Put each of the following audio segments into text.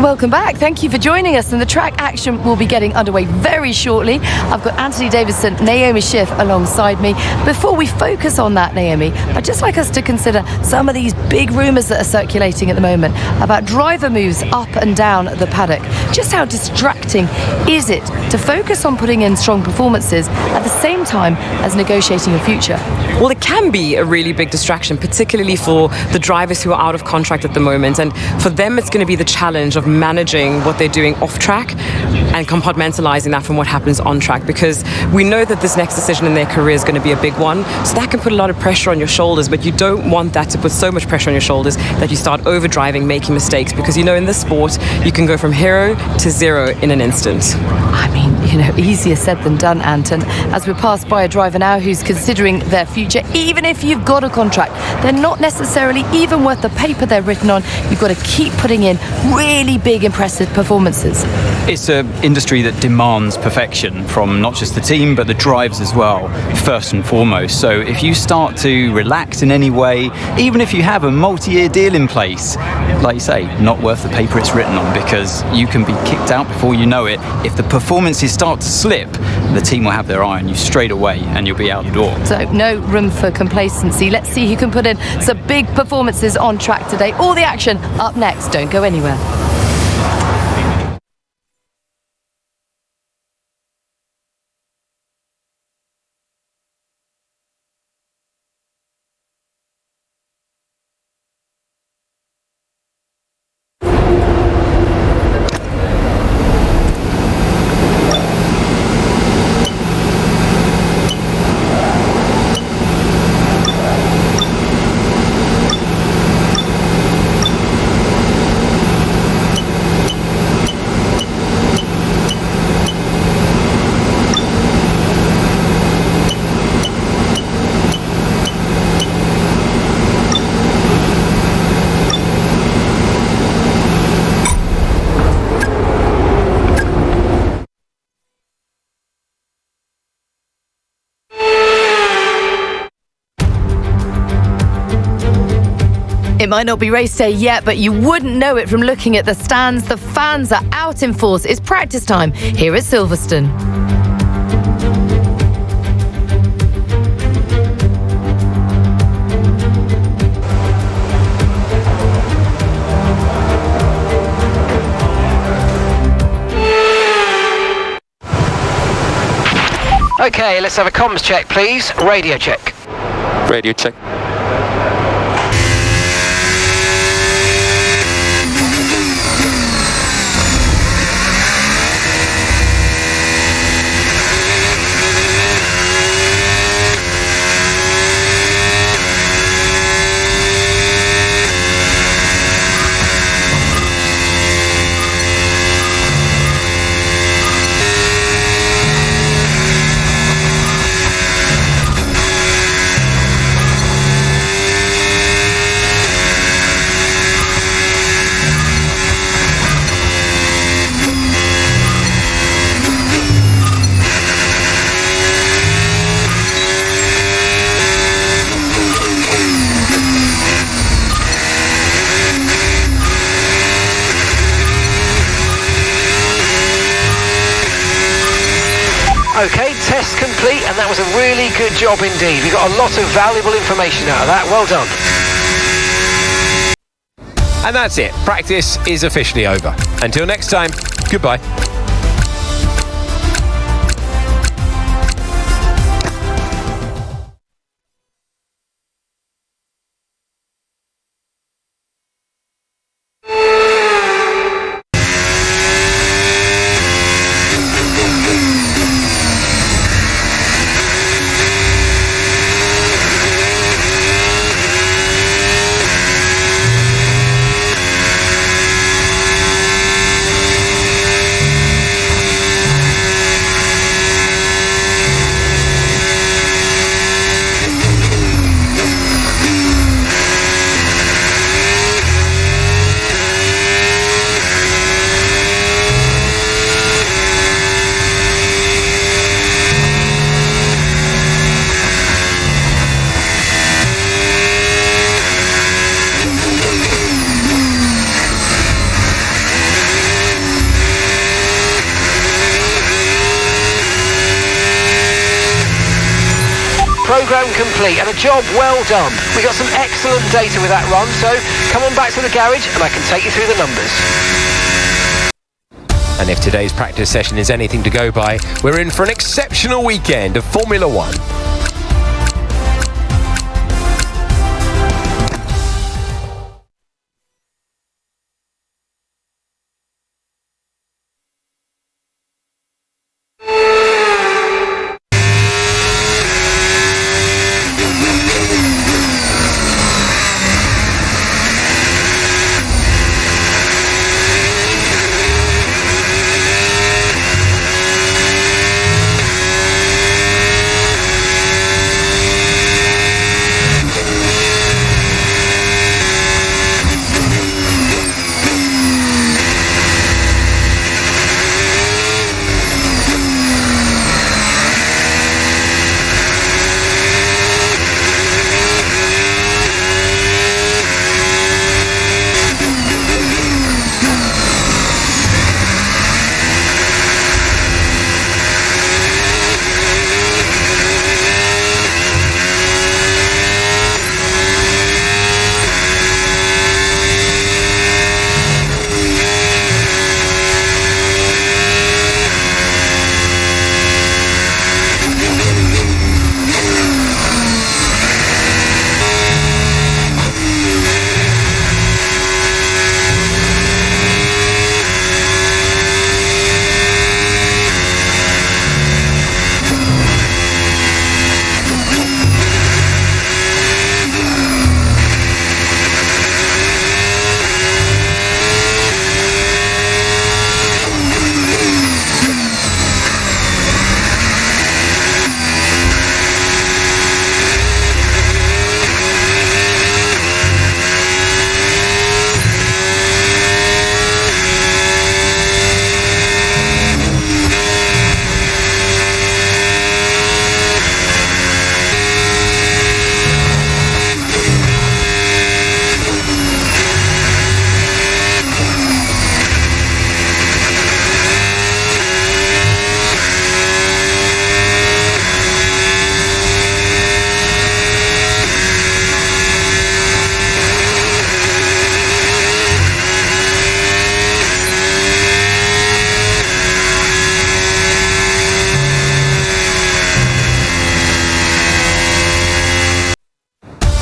Welcome back. Thank you for joining us. And the track action will be getting underway very shortly. I've got Anthony Davidson, Naomi Schiff alongside me. Before we focus on that, Naomi, I'd just like us to consider some of these big rumours that are circulating at the moment about driver moves up and down the paddock. Just how distracting is it to focus on putting in strong performances at the same time as negotiating your future? Well, it can be a really big distraction, particularly for the drivers who are out of contract at the moment. And for them, it's going to be the challenge of managing what they're doing off track and compartmentalizing that from what happens on track, because we know that this next decision in their career is going to be a big one. So that can put a lot of pressure on your shoulders, but you don't want that to put so much pressure on your shoulders that you start overdriving, making mistakes, because in this sport, you can go from hero to zero in an instant. I mean, easier said than done, Anton. As we pass by a driver now who's considering their future, even if you've got a contract, they're not necessarily even worth the paper they're written on. You've got to keep putting in really big, impressive performances. It's an industry that demands perfection from not just the team, but the drivers as well, first and foremost. So if you start to relax in any way, even if you have a multi-year deal in place, like you say, not worth the paper it's written on, because you can be kicked out before you know it. If the performances start to slip, the team will have their eye on you straight away and you'll be out the door. So no room for complacency. Let's see who can put in some big performances on track today. All the action up next. Don't go anywhere. It might not be race day yet, but you wouldn't know it from looking at the stands. The fans are out in force. It's practice time here at Silverstone. Okay, let's have a comms check, please. Radio check. Radio check. Okay, test complete, and that was a really good job indeed. We got a lot of valuable information out of that. Well done. And that's it. Practice is officially over. Until next time, goodbye. program complete and a job well done. We got some excellent data with that run, so come on back to the garage and I can take you through the numbers. And if today's practice session is anything to go by, we're in for an exceptional weekend of Formula One.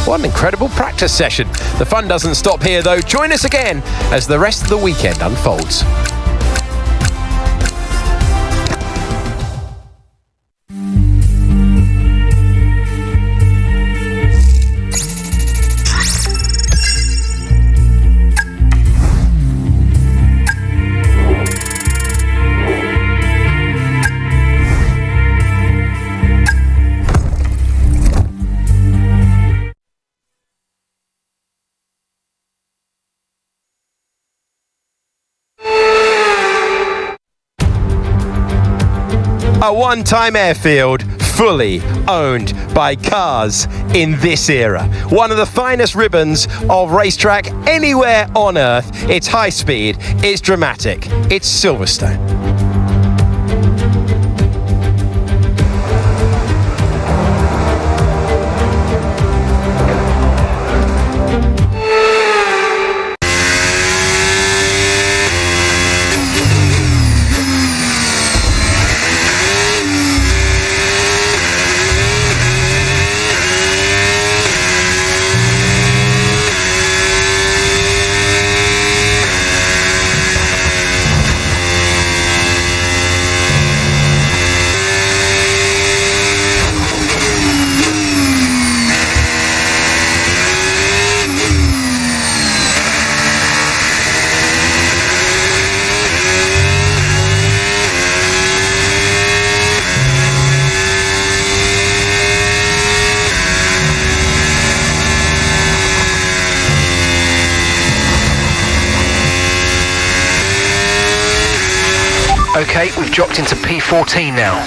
What an incredible practice session. The fun doesn't stop here though. Join us again as the rest of the weekend unfolds. A one-time airfield fully owned by cars in this era. One of the finest ribbons of racetrack anywhere on Earth. It's high speed, it's dramatic, it's Silverstone. Okay, we've dropped into P14 now.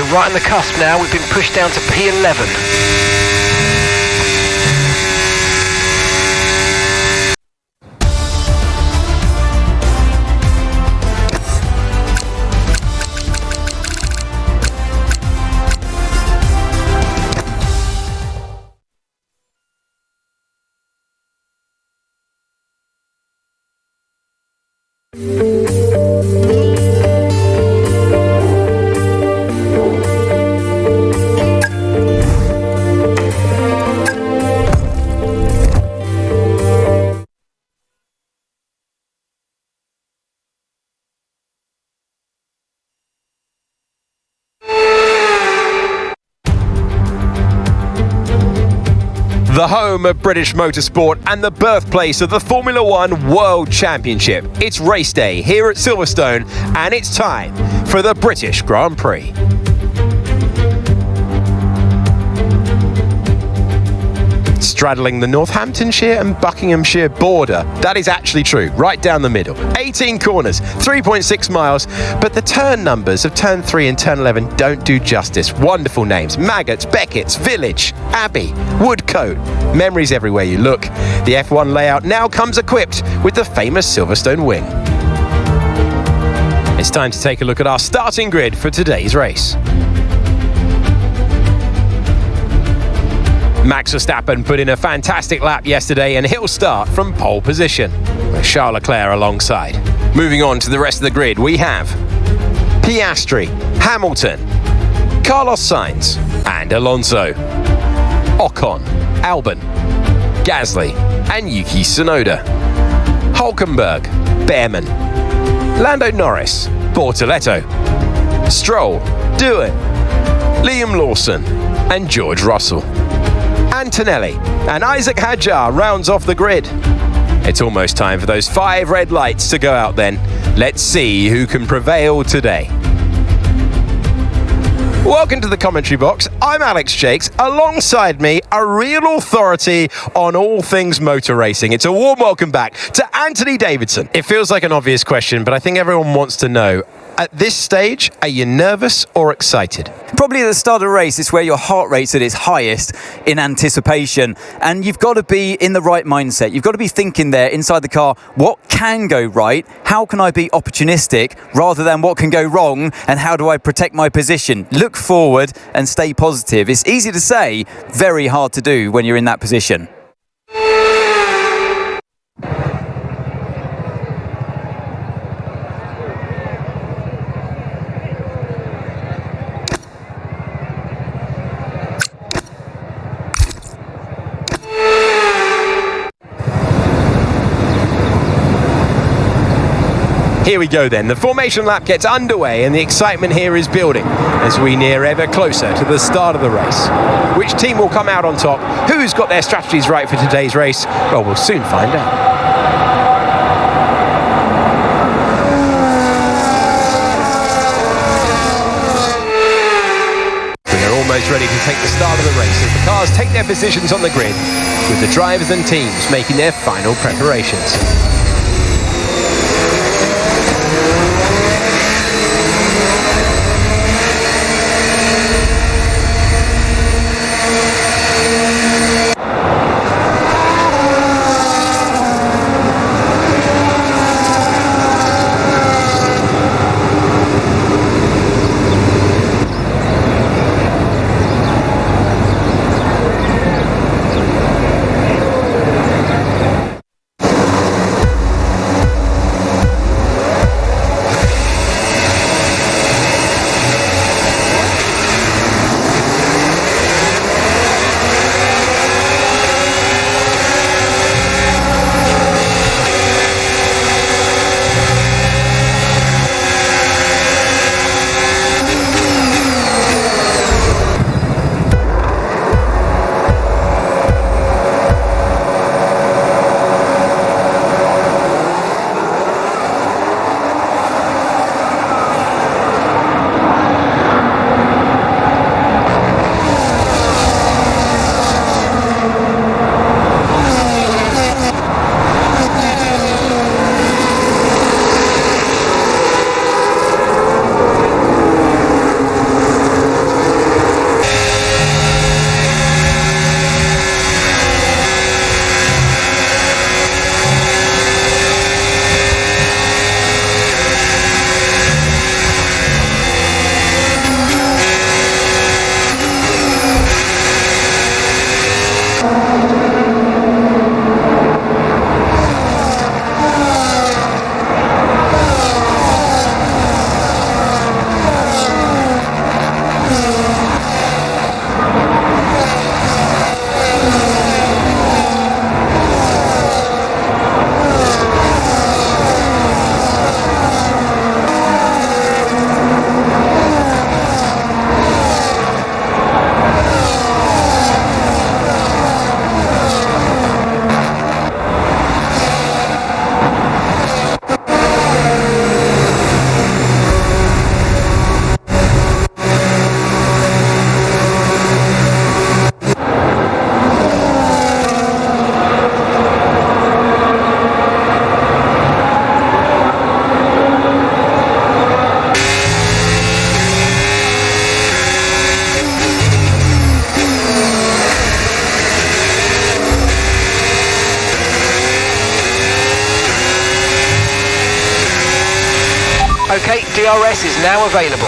We're right on the cusp now. We've been pushed down to P11. The home of British motorsport and the birthplace of the Formula One World Championship. It's race day here at Silverstone, and it's time for the British Grand Prix. Straddling the Northamptonshire and Buckinghamshire border. That is actually true, right down the middle. 18 corners, 3.6 miles, but the turn numbers of turn 3 and turn 11 don't do justice. Wonderful names: Maggots, Beckett's, Village, Abbey, Woodcote. Memories everywhere you look. The F1 layout now comes equipped with the famous Silverstone wing. It's time to take a look at our starting grid for today's race. Max Verstappen put in a fantastic lap yesterday, and he'll start from pole position, with Charles Leclerc alongside. Moving on to the rest of the grid, we have Piastri, Hamilton, Carlos Sainz and Alonso, Ocon, Albon, Gasly and Yuki Tsunoda, Hülkenberg, Behrman, Lando Norris, Bortoletto, Stroll, Doohan, Liam Lawson and George Russell. Antonelli and Isaac Hadjar rounds off the grid. It's almost time for those 5 red lights to go out then. Let's see who can prevail today. Welcome to the commentary box. I'm Alex Jakes. Alongside me, a real authority on all things motor racing. It's a warm welcome back to Anthony Davidson. It feels like an obvious question, but I think everyone wants to know. At this stage, are you nervous or excited? Probably at the start of a race, it's where your heart rate's at its highest in anticipation. And you've got to be in the right mindset. You've got to be thinking there inside the car, what can go right? How can I be opportunistic rather than what can go wrong? And how do I protect my position? Look forward and stay positive. It's easy to say, very hard to do when you're in that position. Here we go then. The formation lap gets underway and the excitement here is building as we near ever closer to the start of the race. Which team will come out on top? Who's got their strategies right for today's race? Well, we'll soon find out. We're almost ready to take the start of the race as the cars take their positions on the grid, with the drivers and teams making their final preparations. DRS is now available.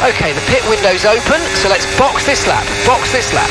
Okay, the pit window's open, so let's box this lap, box this lap.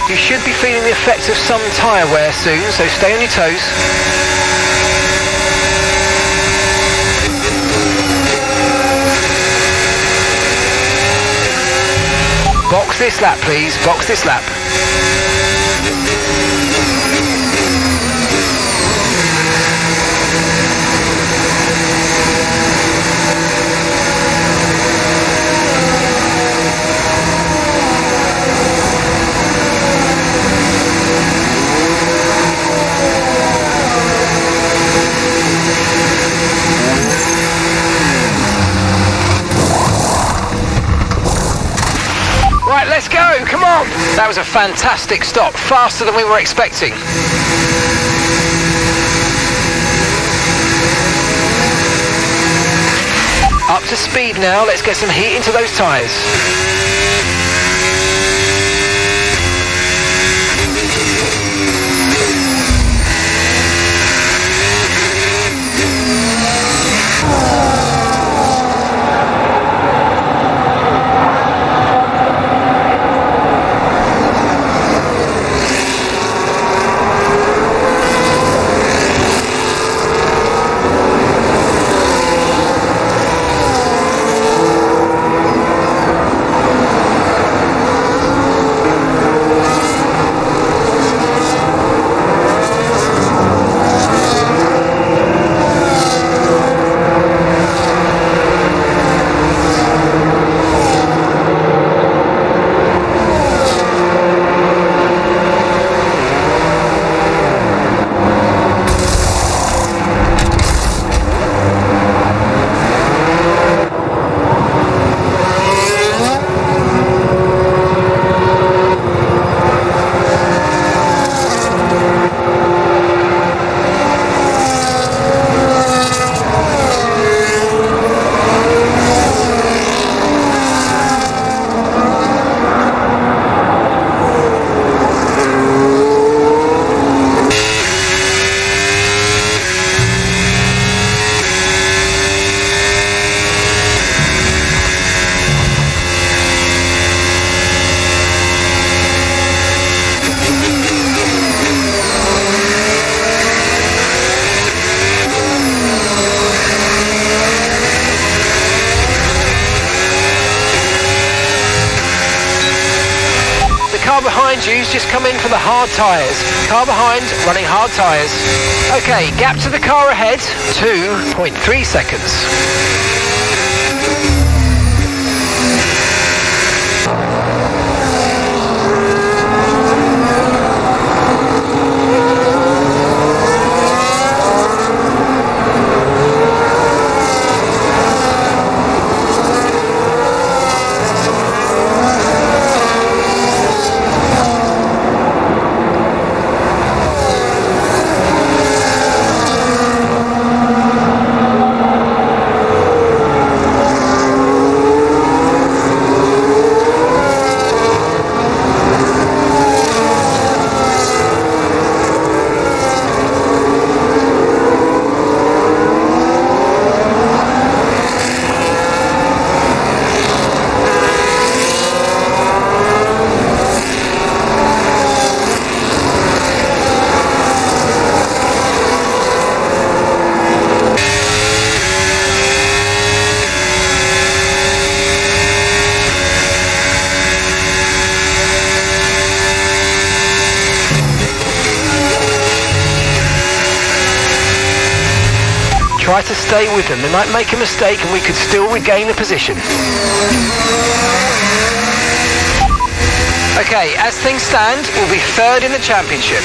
You should be feeling the effects of some tyre wear soon, so stay on your toes. Box this lap, please, box this lap. Right, let's go, come on! That was a fantastic stop, faster than we were expecting. Up to speed now, let's get some heat into those tyres. car behind you's just come in for the hard tyres. Car behind running hard tyres. Okay, gap to the car ahead, 2.3 seconds. Try to stay with them. They might make a mistake and we could still regain the position. Okay, as things stand, we'll be third in the championship.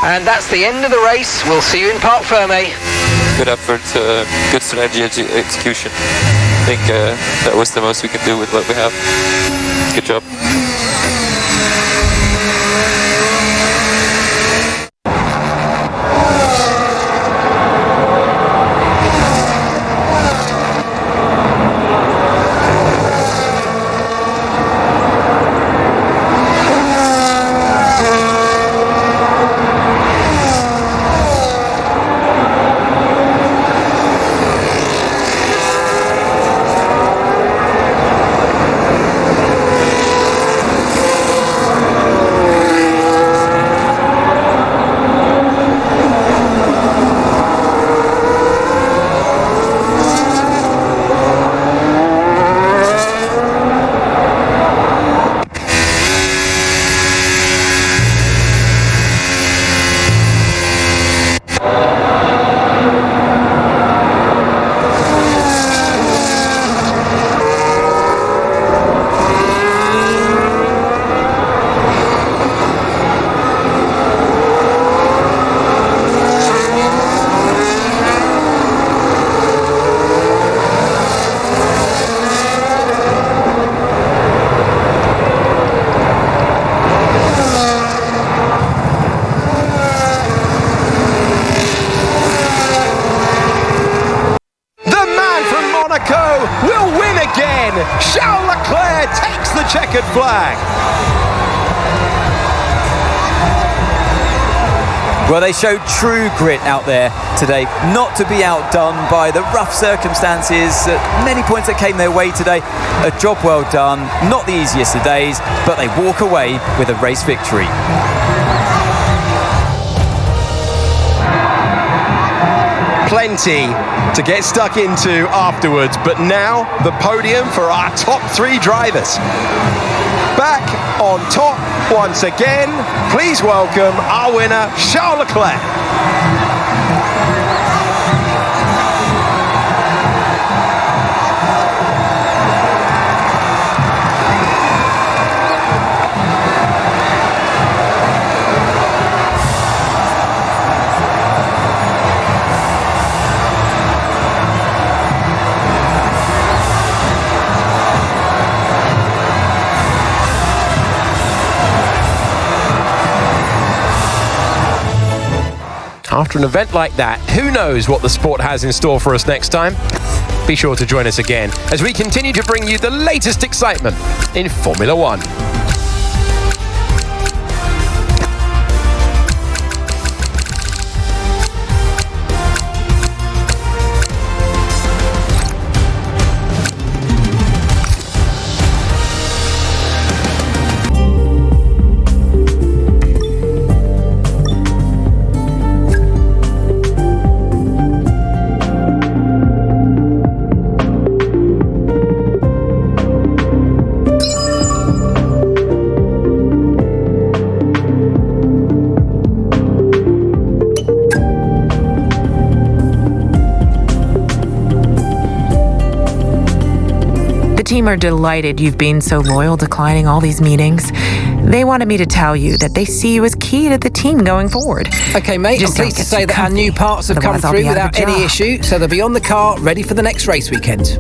And that's the end of the race. We'll see you in Parc Fermé. Good effort, good strategy execution. I think that was the most we can do with what we have. Good job. will win again. Charles Leclerc takes the checkered flag. Well, they showed true grit out there today, not to be outdone by the rough circumstances at many points that came their way today. A job well done, not the easiest of days, but they walk away with a race victory. plenty to get stuck into afterwards, but now the podium for our top 3 drivers. Back on top once again, please welcome our winner, Charles Leclerc. After an event like that, who knows what the sport has in store for us next time? Be sure to join us again as we continue to bring you the latest excitement in Formula One. The team are delighted you've been so loyal, declining all these meetings. They wanted me to tell you that they see you as key to the team going forward. Okay, mate, Just I'm pleased to don't say get that our too new parts have come Otherwise I'll through be out of without a any job. issue, so they'll be on the car ready for the next race weekend.